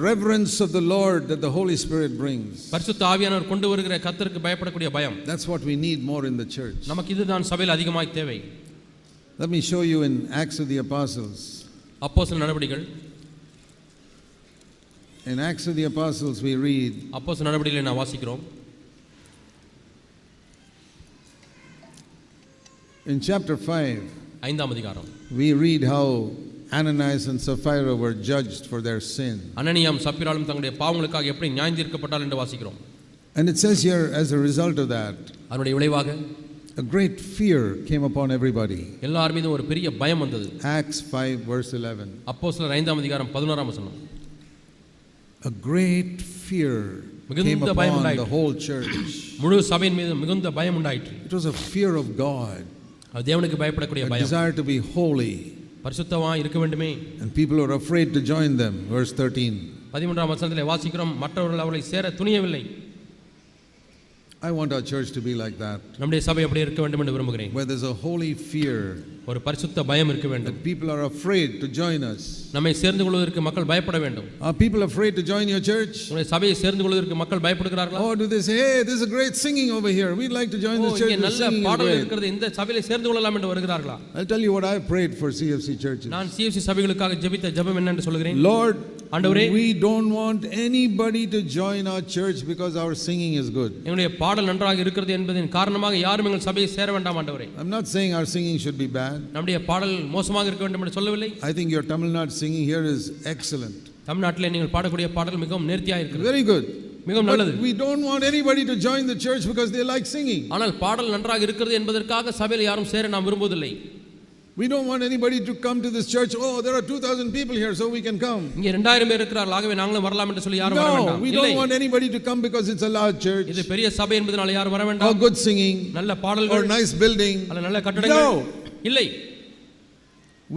reverence of the Lord that the Holy Spirit brings. பரிசுத்த ஆவியானவர் கொண்டு வருகிற கர்த்தருக்கு பயப்படக்கூடிய பயம். That's what we need more in the church. நமக்கு இதுதான் சபையில் அதிகமாய் தேவை. Let me show you in Acts of the Apostles. அப்போஸ்தலர் நடபடிகள். In Acts of the Apostles we read. அப்போஸ்தலர் நடபடிகளை நாம் வாசிக்கிறோம். In chapter 5, ஐந்தாம் அதிகாரம், we read how Ananias and Sapphira were judged for their sin. அனனியாம் சப்பீராலும் தங்களுடைய பாவங்களுக்காக எப்படி நியாயந்தீர்க்கப்பட்டார்கள் என்று வாசிக்கிறோம். And it says here, as a result of that, அதனுடைய விளைவாக a great fear came upon everybody. எல்லார் மீதும் ஒரு பெரிய பயம் வந்தது. Acts 5 verse 11. அப்போஸ்தலர் ஐந்தாம் அதிகாரம் 11ஆம் வசனம். A great fear came upon the whole church. முழு சபையின் மீது மிகுந்த பயம் உண்டாயிற்று. It was a fear of God. அது தேவனுக்கு பயப்படக்கூடிய பயம். A desire to be holy. பரிசுத்தமாய் இருக்க வேண்டுமே. And people were afraid to join them. Verse 13. 13ஆம் வசனத்திலே வாசிக்கிறோம், மற்றவர்கள் அவளை சேர துணியவில்லை. I want our church to be like that. நம்முடைய சபை அப்படி இருக்க வேண்டும் என்று விரும்புகிறேன். Where there's a holy fear. ஒரு பரிசுத்த பயம் இருக்க வேண்டும். People are afraid to join us. நம்மை சேர்ந்து கொள்வதற்கு மக்கள் பயப்பட வேண்டும். Are people afraid to join your church? உங்களுடைய சபையை சேர்ந்து கொள்வதற்கு மக்கள் பயப்படுகிறார்களா? Or do they say, hey, there's a great singing over here, we'd like to join this church? இங்கே நல்ல பாடல் இருக்கிறது, இந்த சபையிலே சேர்ந்து கொள்ளலாம் என்று வருகிறார்களா? I'll tell you what I prayed for CFC churches. நான் CFC சபைகளுக்காக ஜெபித்த ஜெபம் என்ன என்று சொல்கிறேன். Lord, ஆண்டவரே, we don't want anybody to join our church because our singing is good. எங்களுடைய பாடல் நன்றாக இருக்கிறது என்பதின் காரணமாக யாரும் எங்கள் சபையை சேர வேண்டாம் ஆண்டவரே. I'm not saying our singing should be bad. நம்முடைய பாடல் மோசமாக இருக்க வேண்டும் என்று சொல்லவில்லை. I think your Tamil Nadu singing here is excellent. தமிழ்நாட்டிலே நீங்கள் பாடக்கூடிய பாடல் மிகவும் நேர்த்தியாக இருக்கிறது. Very good. மிகவும் நல்லது. We don't want anybody to join the church because they like singing. ஆனால் பாடல் நன்றாக இருக்கிறது என்பதற்காக சபையில் யாரும் சேர நாம் விரும்புவதில்லை. We don't want anybody to come to this church. Oh, there are 2,000 people here, so we can come. இங்கே 2000 பேர் இருக்கிறார்கள், ஆகவே நாங்களும் வரலாம் என்று சொல்லி யாரும் வர வேண்டாம். No, we don't want anybody to come because it's a large church. இது பெரிய சபை என்பதனால யாரும் வர வேண்டாம். Or good singing. நல்ல பாடல்கள். Or nice building. அல்ல நல்ல கட்டடங்கள். இல்லை.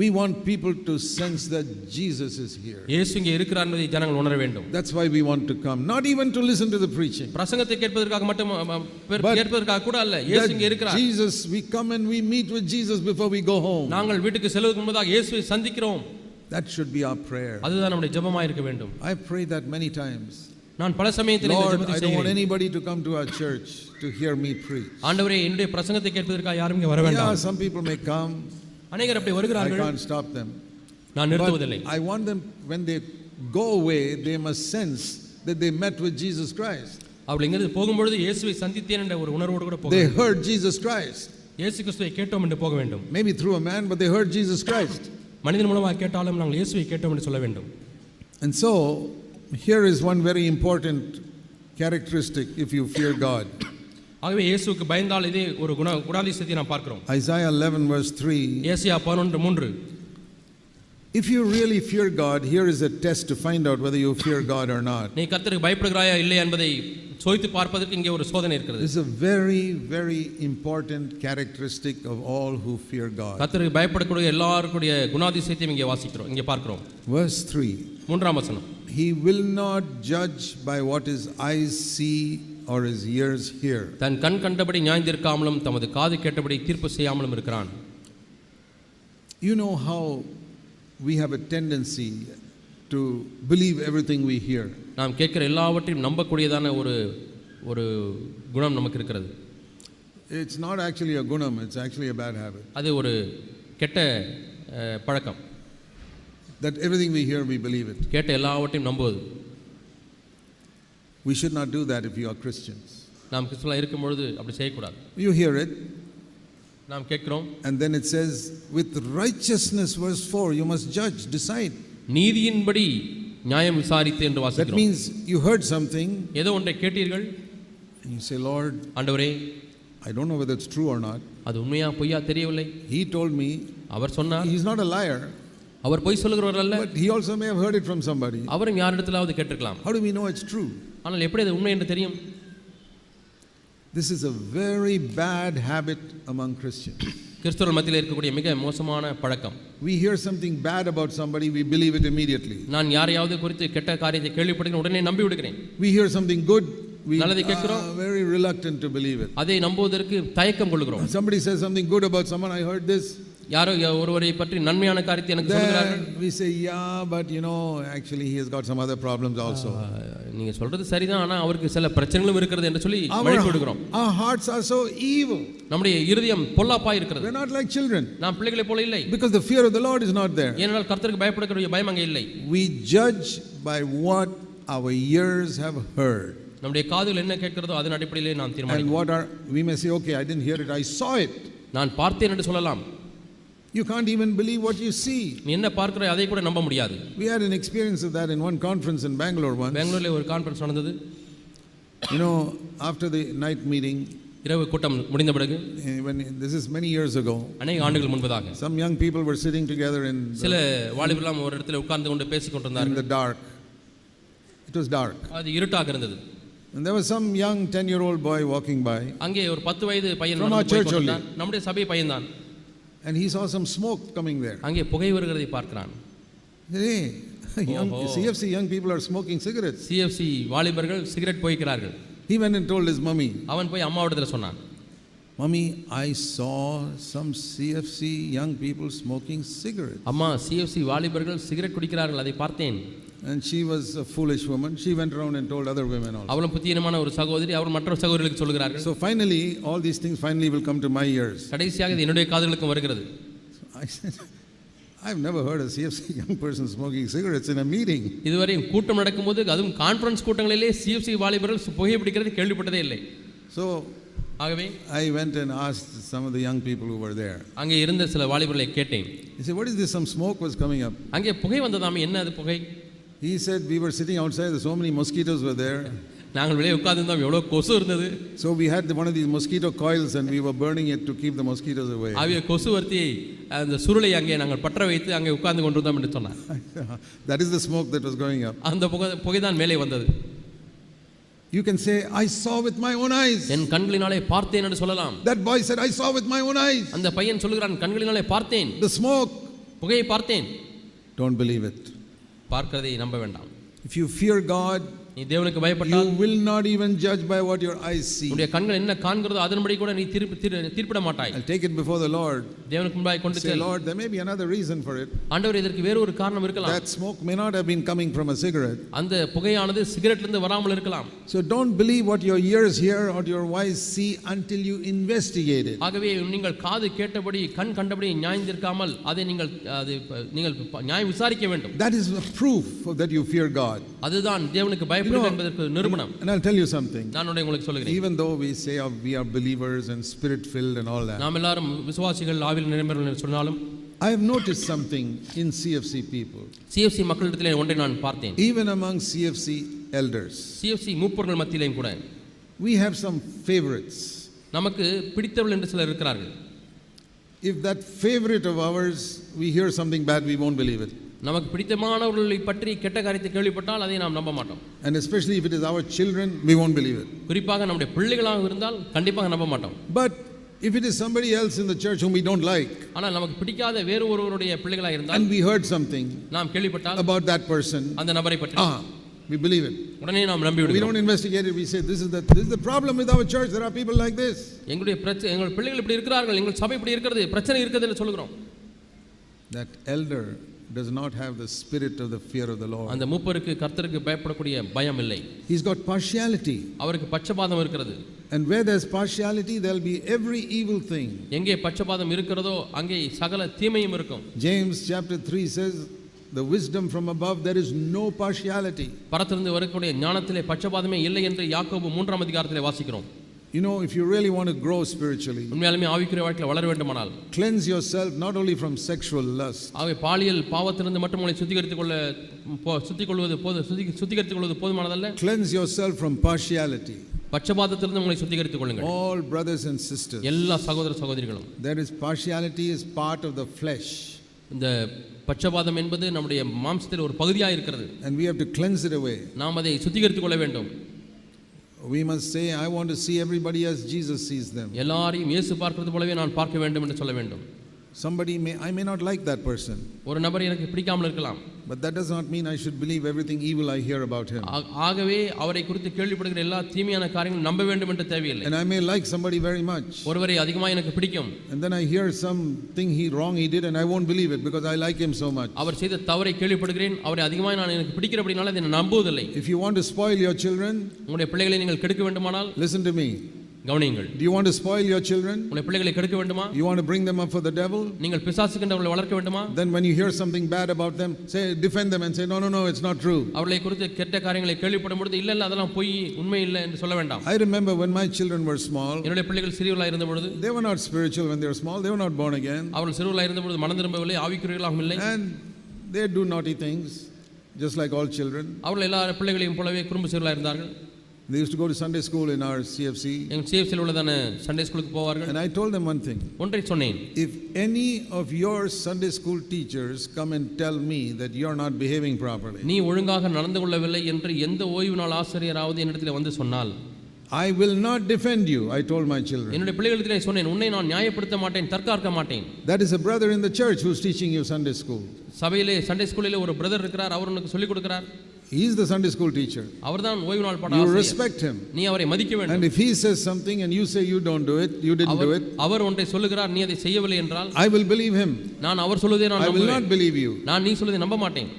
We want people to sense that Jesus is here. இயேசு இங்கே இருக்கிறார் என்பதை ஜனங்கள் உணர வேண்டும். That's why we want to come, not even to listen to the preaching. பிரசங்கத்தை கேட்பதற்காக மட்டும் கேட்பதற்காக கூட அல்ல, இயேசு இங்கே இருக்கிறார். Jesus, we come and we meet with Jesus before we go home. நாங்கள் வீட்டுக்கு செல்வதற்கு முன்னதாக இயேசுவை சந்திக்கிறோம். That should be our prayer. அதுதான் நம்முடைய ஜெபமாக இருக்க வேண்டும். I pray that many times. நான் பல சமயத்தில் இந்த ஜெபத்தை செய்கிறேன். I don't want anybody to come to our church to hear me preach. ஆண்டவரே, என்னுடைய பிரசங்கத்தை கேட்பதற்காக யாரும் இங்கே வர வேண்டாம். Yeah, some people may come. அநேகர் அப்படி வருகிறார்கள். I can't stop them. நான் நிறுத்துவதில்லை. I want them, when they go away, they must sense that they met with Jesus Christ. அவர்கள் இங்கிருந்து போகும்பொழுது இயேசுவை சந்தித்தேன் என்ற ஒரு உணர்வோடு கூட போக They வேண்டும். heard Jesus Christ. இயேசு கிறிஸ்துவை கேட்டோம் என்று போக வேண்டும். Maybe through a man, but they heard Jesus Christ. மனிதன் மூலமாக கேட்டாலும் நாங்கள் இயேசுவை கேட்டோம் என்று சொல்ல வேண்டும். And so here is one very important characteristic if you fear God. ஆகவே இயேசுவுக்கு பயந்தால் இதே ஒரு குணாதிசயத்தை நாம் பார்க்கிறோம். Isaiah 11 verse 3. ஏசாயா 11:3. If you really fear God, here is a test to find out whether you fear God or not. நீ கர்த்தருக்கு பயப்படுகிறாயா இல்லையா என்பதை சோதித்து பார்ப்பதற்கு இங்கே ஒரு சோதனை இருக்கிறது. This is a very very important characteristic of all who fear God. கர்த்தருக்கு பயப்படக்கூடிய எல்லாருடைய குணாதிசயத்தையும் இங்கே வாசிக்கிறோம், இங்கே பார்க்கிறோம். Verse 3. 3ஆம் வசனம். He will not judge by what his eyes see or his ears hear. தன் கண் கண்டபடி நியாயந்தீர்க்காமலும் தமது காது கேட்டபடி தீர்ப்பு செய்யாமலும் இருக்கிறான். You know how we have a tendency to believe everything we hear. நாம் கேட்கிற எல்லாவற்றையும் நம்பக்கூடியதான ஒரு குணம் நமக்கு இருக்கிறது. It's not actually a gunam, it's actually a bad habit. அது ஒரு கெட்ட பழக்கம். That everything we hear we believe it. கேட்ட எல்லாவற்றையும் நம்புவது. We should not do that if you are Christians. நாம் கிறிஸ்தவர்களாக இருக்கும் பொழுது அப்படி செய்யக்கூடாது. You hear it. நாம் கேட்கிறோம். And then it says with righteousness, verse 4, you must judge, decide. நீதியின்படி நியாயம் விசாரித்து என்று வாசிக்கிறோம். That means you heard something. ஏதோ ஒன்றை கேட்டீர்கள். And you say, Lord, ஆண்டவரே, I don't know whether it's true or not. அது உண்மையா பொய்யா தெரியவில்லை. He told me. அவர் சொன்னார். He's not a liar. அவர் பொய் சொல்கிறவர் அல்ல. But he also may have heard it from somebody. அவரும் யாரிடத்திலாவது கேட்டிருக்கலாம். How do we know it's true? ஆனால் எப்படி அது உண்மை என்று தெரியும்? This is a very bad habit among Christians. கிறிஸ்தவர்கள் மத்தியில் இருக்கக்கூடிய மிக மோசமான பழக்கம். We hear something bad about somebody, we believe it immediately. நான் யாரையாவது குறித்து கெட்ட காரியத்தை கேள்விப்படுகிறேன், உடனே நம்பி விடுகிறேன். We hear something good, we are very reluctant to believe it. அதை நம்புவதற்கு தயக்கம் கொள்கிறோம். Somebody says something good about someone, I heard this. யாரோ ஒருவரை பற்றி நன்மையான காரியத்தை எனக்கு சொல்கிறார்கள். Then we say, yeah, but actually he has got some other problems also. நீங்க சொல்றது சரிதான், ஆனா அவருக்கு சில பிரச்சனைகளும் இருக்கிறது என்று சொல்லி வழி கொடுக்கிறோம். Our hearts are so evil. நம்முடைய இருதயம் பொல்லாப்பாய் இருக்கிறது. We are not like children. நாம் பிள்ளைகளை போல இல்லை. Because the fear of the Lord is not there. ஏனென்றால் கர்த்தருக்கு பயப்படக்கூடிய பயம் அங்கே இல்லை. We judge by what our ears have heard. நம்முடைய காதுகள் என்ன கேட்கிறதோ அதன் அடிப்படையிலே நாம் தீர்மானிக்கிறோம். And we may say, okay, I didn't hear it, I saw it. நான் பார்த்தேன் என்று சொல்லலாம். You can't even believe what you see. நீ என்ன பார்க்கிறாய் அதை கூட நம்ப முடியாது. We had an experience of that in one conference in Bangalore once. பெங்களூரில் ஒரு கான்ஃபரன்ஸ் நடந்தது. After the night meeting, இரவு கூட்டம் முடிந்த பிறகு, this is many years ago, அநேக ஆண்டுகள் முன்பதாக, some young people were sitting together in சில வாலிபர்கள் ஒரு இடத்துல உட்கார்ந்து கொண்டு பேசிக் கொண்டிருந்தார்கள். In the dark. It was dark. அது இருட்டாக இருந்தது. And there was some young 10-year-old boy walking by. அங்கே ஒரு 10 வயது பையன் From our church only. நம்முடைய சபை பையன்தான். And he saw some smoke coming there. அங்கே புகை வருகிறதை பார்க்கிறான். Hey, CFC young people are smoking cigarettes. CFC வாலிபர்கள் cigarette புகைக்கிறார்கள். He went and told his mummy. அவன் போய் அம்மாவிடத்துல சொன்னான். Mummy, I saw some CFC young people smoking cigarettes. அம்மா, CFC வாலிபர்கள் சிகரெட் குடிக்கிறார்கள், அதை பார்த்தேன். And she was a foolish woman. She went around and told other women also. அவளும் புத்தியீனமான ஒரு சகோதரி, அவர் மற்ற சகோதரிகளுக்கு சொல்கிறார்கள். So finally, all these things finally will come to my ears. கடைசியாக இது என்னுடைய காதுகளுக்கும் வருகிறது. I said, I've never heard a CFC young person smoking cigarettes in a meeting. இதுவரை கூட்டம் நடக்கும்போது, அதுவும் கான்ஃபரன்ஸ் கூட்டங்களிலே CFC வாலிபர்கள் புகை பிடிக்கிறது கேள்விப்பட்டதே இல்லை. So ஆகவே I went and asked some of the young people who were there. அங்கே இருந்த சில வாலிபர்களை கேட்டேன். He said, what is this? Some smoke was coming up. அங்கே புகை வந்ததாமே, என்ன அது புகை? He said, we were sitting outside, so many mosquitoes were there. நாங்கள் வெளியே உட்கார்ந்திருந்தோம், எவ்வளவு கொசு இருந்தது. So we had one of these mosquito coils and we were burning it to keep the mosquitoes away. அவிய கொசுவர்த்தி அந்த சுருளை அங்கே நாங்கள் பற்ற வைத்து அங்கே உட்கார்ந்து கொண்டிருந்தோம் என்று சொன்னார். That is the smoke that was going up. அந்த புகை தான் மேலே வந்தது. You can say, I saw with my own eyes. என் கண்களினாலே பார்த்தேன் என்று சொல்லலாம். That boy said, I saw with my own eyes. அந்த பையன் சொல்கிறான், கண்களினாலே பார்த்தேன். The smoke. புகையை பார்த்தேன். Don't believe it. பார்க்கிறதை நம்ப வேண்டாம். If you fear God, நீ தேவனுக்கு பயப்பட்டால், you will not even judge by what your eyes see. உன்னுடைய கண்கள் என்ன காண்கிறதோ அதன்படி கூட நீ தீர்ப்பிட மாட்டாய். I'll take it before the Lord. தேவனுக்கு முன்பாக கொண்டு say, Lord, there may be another reason for it. ஆண்டவரே, இதற்கு வேறு ஒரு காரணம் இருக்கலாம். That smoke may not have been coming from a cigarette. அந்த புகையானது சிகரெட்ல இருந்து வராமல் இருக்கலாம். So don't believe what your ears hear or your eyes see until you investigate it. ஆகவே நீங்கள் காது கேட்டபடி கண் கண்டபடி நியாயந்திருக்காமல் அதை நீங்கள் நியாயம் விசாரிக்க வேண்டும். That is a proof that you fear God. அதுதான் தேவனுக்கு பயப்படுவது என்பதற்கு நிரூபணம். And I'll tell you something. நான் உங்களுக்கு சொல்கிறேன். Even though we say we are believers and spirit filled and all that. நாம் எல்லாரும் விசுவாசிகள், ஆவியில் நிறைந்தவர்கள் என்று சொன்னாலும், I have noticed something in CFC people. CFC மக்களிடத்திலே ஒன்றை நான் பார்த்தேன். Even among CFC elders. CFC மூப்பர்கள் மத்தியிலேயும் கூட we have some favorites. நமக்கு பிடித்தவர்கள் என்று சிலர் இருக்கிறார்கள். If that favorite of ours we hear something bad, we won't believe it. நமக்கு பிடித்தமானவர்களை பற்றி கெட்ட காரியத்தை கேள்விப்பட்டால் அதை நாம் நம்ப மாட்டோம். And especially if it is our children, we won't believe it. குறிப்பாக நம்முடைய பிள்ளைகளாக இருந்தால் கண்டிப்பாக நம்ப மாட்டோம். But if it is somebody else in the church whom we don't like, ஆனால் நமக்கு பிடிக்காத வேறு ஒருவருடைய பிள்ளைகளாக இருந்தால், and we heard something நாம் கேள்விப்பட்டால் about that person, அந்த நபரை பற்றி we believe it. உடனே நாம் நம்பி விடுகிறோம். We don't investigate it. We say this is the problem with our church. There are people like this. எங்களுடைய எங்கள் பிள்ளைகள் இப்படி இருக்கிறார்கள், எங்கள் சபை இப்படி இருக்கிறது, பிரச்சனை இருக்குது என்று சொல்கிறோம். That elder does not have the spirit of the fear of the Lord. அந்த மூப்பருக்கு கர்த்தருக்கு பயப்படக்கூடிய பயம் இல்லை. He's got partiality. அவருக்கு பட்சபாதம் இருக்கிறது. And where there's partiality, there'll be every evil thing. எங்கே பட்சபாதம் இருக்கிறதோ அங்கே சகல தீமையும் இருக்கும். James chapter 3 says, the wisdom from above, there is no partiality. பரத்திலிருந்து வரக்கூடிய ஞானத்திலே பட்சபாதமே இல்லை என்று யாக்கோபு 3ஆம் அதிகாரத்திலே வாசிக்கிறோம். If you really want to grow spiritually, உண்மையாலுமே ஆவிக்குரிய வாழ்க்கையில் வளர வேண்டுமானால், cleanse yourself not only from sexual lust. ஆகவே பாலியல் பாவத்திலிருந்து மட்டும் உங்களை சுத்திகரித்துக் கொள்வது போதுமானதல்ல. Cleanse yourself from partiality. பட்சபாதத்திலிருந்து உங்களை சுத்திகரித்துக் கொள்ளுங்கள். All brothers and sisters. எல்லா சகோதர சகோதரிகளும். There is partiality is part of the flesh. இந்த பட்சபாதம் என்பது நம்முடைய மாம்சத்தில் ஒரு பகுதியாக இருக்கிறது. And we have to cleanse it away. நாம் அதை சுத்திகரித்துக் கொள்ள வேண்டும். We must say, I want to see everybody as Jesus sees them. எல்லாரையும் இயேசு பார்க்கிறது போலவே நான் பார்க்க வேண்டும் என்று சொல்ல வேண்டும். I may not like that person, ஒரு நபர் எனக்கு பிடிக்காமல் இருக்கலாம். but that does not mean I should believe everything evil I hear about him. ஆகவே அவரை குறித்து கேள்விப்படுகிற எல்லா தீமையான காரியங்களும் நம்ப வேண்டும் என்று தேவையில்லை. And I may like somebody very much, ஒருவரை அதிகமாக எனக்கு பிடிக்கும். and then I hear something wrong he did and I won't believe it because I like him so much. அவர் செய்த தவறை கேள்விப்படுகிறேன், அவரை அதிகமாக நான் எனக்கு பிடிக்கிறபடினால அதை நம்புவதில்லை. If you want to spoil your children, உங்களுடைய பிள்ளைகளை நீங்கள் கெடுக்க வேண்டுமானால் listen to me. கவனியுங்கள். Do you want to spoil your children? உங்களுடைய பிள்ளைகளை கெடுக்க வேண்டுமா? You want to bring them up for the devil? நீங்கள் பிசாசுக்கு அவர்களை வளர்க்க வேண்டுமா? Then when you hear something bad about them, defend them and say no, it's not true. அவர்களை குறித்து கெட்ட காரியங்களை கேள்விப்படும் பொழுது இல்ல அதெல்லாம் பொய், உண்மை இல்லை என்று சொல்ல வேண்டாம். I remember when my children were small, என்னுடைய பிள்ளைகள் சிறியவர்களாக இருந்த பொழுது, they were not spiritual when they were small, they were not born again. அவர்கள் சிறியவர்களாக இருந்த பொழுது மனம் திரும்பவில்லை, ஆவிக்குரியவர்களாகவும் இல்லை. And they do naughty things just like all children. அவர்கள் எல்லா பிள்ளைகளையும் போலவே குறும்பு சிறியவர்களாக இருந்தார்கள். They used to go to Sunday school in our CFC. எங்கள் CFC ல உள்ளதான சண்டே ஸ்கூலுக்கு போவார்கள். And I told them one thing. ஒன்றை சொன்னேன். If any of your Sunday school teachers come and tell me that you are not behaving properly, நீ ஒழுங்காக நடந்து கொள்ளவில்லை என்று எந்த ஓய்வு நாள் ஆசிரியராவது என்னிடத்தில் வந்து சொன்னால், I will not defend you, I told my children. என்னுடைய பிள்ளைகளுக்கு சொன்னேன், உன்னை நான் நியாயப்படுத்த மாட்டேன், தற்காக்க மாட்டேன். That is a brother in the church who is teaching you Sunday school. சபையிலே சண்டே ஸ்கூலிலே ஒரு பிரதர் இருக்கிறார், அவர் உனக்கு சொல்லிக் கொடுக்கிறார். He is the Sunday school teacher. அவர்தான் ஓய்வு நாள் பாட ஆசிரியர். You ஆசிரியர். respect him. நீ அவரை மதிக்க வேண்டும். And if he says something and you say you don't do it, you didn't do it, அவர் ஒன்றை சொல்லுகிறார், நீ அதை செய்யவில்லை என்றால், I will believe him. நான் அவர் சொல்வதை நான் I will நம்புவேன். not believe you. நான் நீ சொல்வதை நம்ப மாட்டேன்.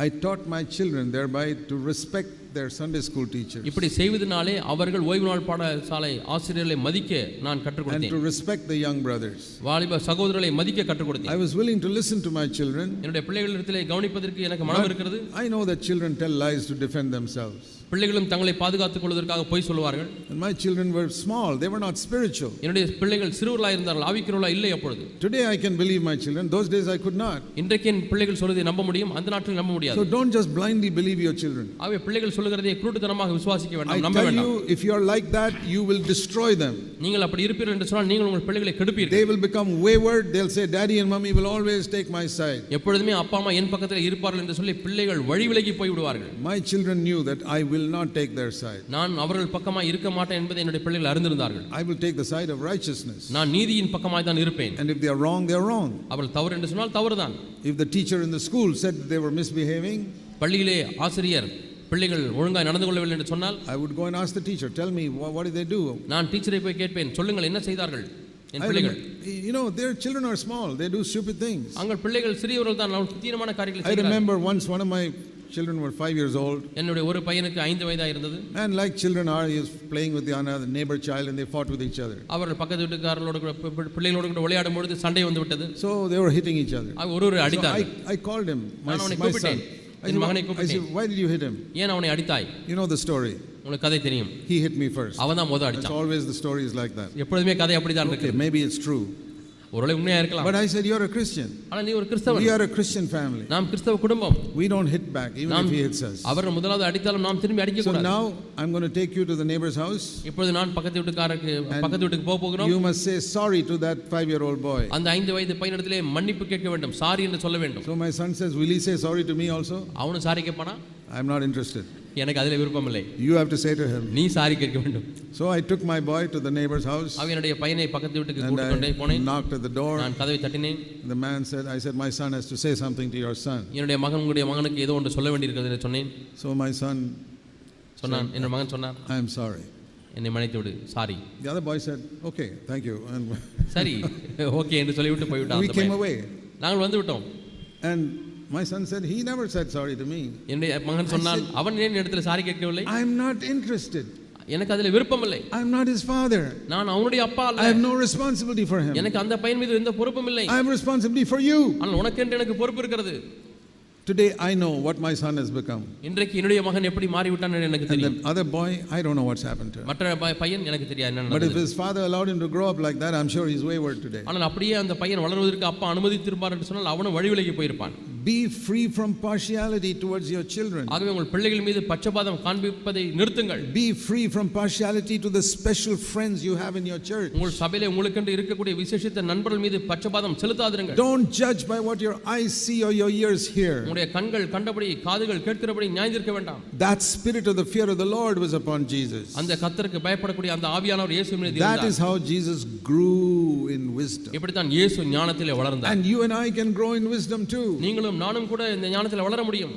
I taught my children thereby to respect their Sunday school teachers. இப்படி செய்வதனாலே அவர்கள் ஓய்வு நாள் பாடசாலை ஆசிரியர்களை மதிக்க நான் கற்றுக் And கொடுத்தேன். to respect the young brothers. வாலிப சகோதரர்களை மதிக்க கற்றுக் கொடுத்தேன். I was willing to listen to my children. என்னுடைய பிள்ளைகளிடத்திலே கவனிப்பதற்கு எனக்கு மனம் இருக்கிறது. I know that children tell lies to defend themselves. பிள்ளைகளும் தங்களை பாதுகாத்துக் கொள்வதற்காக பொய் சொல்வார்கள். And my children were small, they were not spiritual. என்னுடைய பிள்ளைகள் சிறுவர்களாக இருந்தார்கள், ஆவிக்குரியவர்களாக இல்லை அப்பொழுது. Today I can believe my children, those days I could not. இன்றைக்கு என் பிள்ளைகள் சொல்வதை நம்ப முடியும், அந்த நாட்களில் நம்ப முடியாது. So don't just blindly believe your children. ஆகவே பிள்ளைகள் சொல்லுகிறதை குருட்டுத்தனமாக விசுவாசிக்க வேண்டாம், I நம்ப tell வேண்டாம். you, if you are like that, you will destroy them. நீங்கள் அப்படி இருப்பீர்கள் என்று சொன்னால் நீங்கள் உங்கள் பிள்ளைகளை கெடுப்பீர்கள். They will become wayward, they'll say daddy and mommy will always take my side. எப்பொழுதுமே அப்பா அம்மா என் பக்கத்தில் இருப்பார்கள் என்று சொல்லி பிள்ளைகள் வழி விலகி போய் விடுவார்கள். My children knew that I will not take their side. நான் அவர்கள் பக்கமாய் இருக்க மாட்டேன் என்பதை என்னுடைய பிள்ளைகள் அறிந்திருந்தார்கள். I will take the side of righteousness. நான் நீதியின் பக்கமாய் தான் இருப்பேன். And if they are wrong, they are wrong. அவர்கள் தவறு என்று சொன்னால் தவறுதான். If the teacher in the school said that they were misbehaving, பள்ளியிலே ஆசிரியர் பிள்ளைகள் ஒழுங்காய் நடந்து கொள்ளவில்லை என்று சொன்னால், I would go and ask the teacher, tell me what did they do? நான் டீச்சரை போய் கேட்பேன், சொல்லுங்கள் என்ன செய்தார்கள் என் பிள்ளைகள். You know, their children are small, they do stupid things. Uncle பிள்ளைகள் சிறியவர்கள் தான், புத்திரமான காரியங்களை I செய்கிறார்கள். remember once one of my children were 5 years old. என்னுடைய ஒரு பையனுக்கு 5 வயதாக இருந்தது. And like children are, he was playing with the another neighbor child and they fought with each other. அவர்கள் பக்கத்து வீட்டுக்காரர்களோடு பிள்ளைகளோடு கூட விளையாடும் பொழுது சண்டை வந்து விட்டது. So they were hitting each other. ஒருவர் அடித்தார்கள். I called him, my son. என் மகனை I கூப்பிட்டேன். said, why did you hit him? ஏன் அவனை அடித்தாய்? You know the story. உங்களுக்கு கதை தெரியும். He hit me first. அவன் தான் முதல்ல It's அடிச்சான். always the story is like that. எப்பொழுதுமே கதை அப்படிதான் Okay, இருக்கு. maybe it's true. ஒருவேளை உண்மையா இருக்கலாம். But I said, you're a Christian. ஆனா நீ ஒரு கிறிஸ்தவன். We are a Christian family. நாம் கிறிஸ்தவ குடும்பம். We don't hit back even if he hits us. அவர் முதலாவது அடித்தாலும் நாம் திரும்பி அடிக்க So கூடாது. now I'm going to take you to the neighbor's house. இப்பொழுது நான் பக்கத்து வீட்டுக்கு போக போகிறோம். You must say sorry to that 5-year-old boy. அந்த 5 வயது பையனிடத்திலே மன்னிப்பு கேட்க வேண்டும், சாரி என்று சொல்ல வேண்டும். So my son says, will he say sorry to me also? அவனும் சாரி கேட்பானா? I'm not interested. எனக்கு அதிலே விருப்பம் இல்லை. You have to say to him. நீ சாரி கேட்க வேண்டும். So I took my boy to the neighbor's house. அவனுடைய பையனை பக்கத்து வீட்டுக்கு கூட்டி கொண்டே போனேன். And I knocked at the door. நான் கதவை தட்டினேன். The man said, I said, my son has to say something to your son. என்னுடைய மகனுக்கு ஏதோ ஒன்று சொல்ல வேண்டியிருக்கிறது என்று சொன்னேன். So my son சொன்னான், என்னுடைய மகன் சொன்னார், I am sorry. என்னை மன்னித்து விடு, sorry. The other boy said, okay, thank you. And சரி, ஓகே என்று சொல்லிவிட்டு போய்விட்டான். we came away. நாங்கள் வந்து விட்டோம். And my son said, he never said sorry to me. என்னுடைய மகன் சொன்னான், அவன் ஏன் இடத்துல சாரி கேட்கவில்லை? I am not interested. எனக்கு அதில் விருப்பம் இல்லை. I am not his father. நான் அவனுடைய அப்பா அல்ல. I have no responsibility for him. எனக்கு அந்த பையன் மீது எந்த பொறுப்பும் இல்லை. I have responsibility for you. ஆனால் உனக்கென்று எனக்கு பொறுப்பு இருக்கிறது. Today I know what my son has become. இன்றைக்கு என்னுடைய மகன் எப்படி மாறிவிட்டான் என்று எனக்கு தெரியும். And the other boy, I don't know what's happened to him. மற்ற பையன் எனக்கு தெரியாது என்ன But நடந்தது. if his father allowed him to grow up like that, I'm sure he's wayward today. ஆனால் அப்படியே அந்த பையன் வளருவதற்கு அப்பா அனுமதித்திருப்பார் என்று சொன்னால் அவனும் வழி விலகி போயிருப்பான். Be free from partiality towards your children. ஆகவே உங்கள் பிள்ளைகள் மீது பட்சபாதம் காண்பிப்பதை நிறுத்துங்கள். Be free from partiality to the special friends you have in your church. உங்கள் சபையிலே உங்களுக்கென்று இருக்கக்கூடிய விசேஷித்த நண்பர்கள் மீது பட்சபாதம் செலுத்தாதிருங்கள். Don't judge by what your eyes see or your ears hear. உங்களுடைய கண்கள் கண்டபடி காதுகள் கேட்கிறபடி நியாயந்தீர்க்க வேண்டாம். That spirit of the fear of the Lord was upon Jesus. அந்த கர்த்தருக்கு பயப்படக்கூடிய அந்த ஆவியானவர் இயேசுவின் மீது இருந்தார். That is how Jesus grew in wisdom. இப்படி தான் இயேசு ஞானத்திலே வளர்ந்தார். And you and I can grow in wisdom too. நீங்களும் நானும் கூட இந்த ஞானத்திலே வளர முடியும்.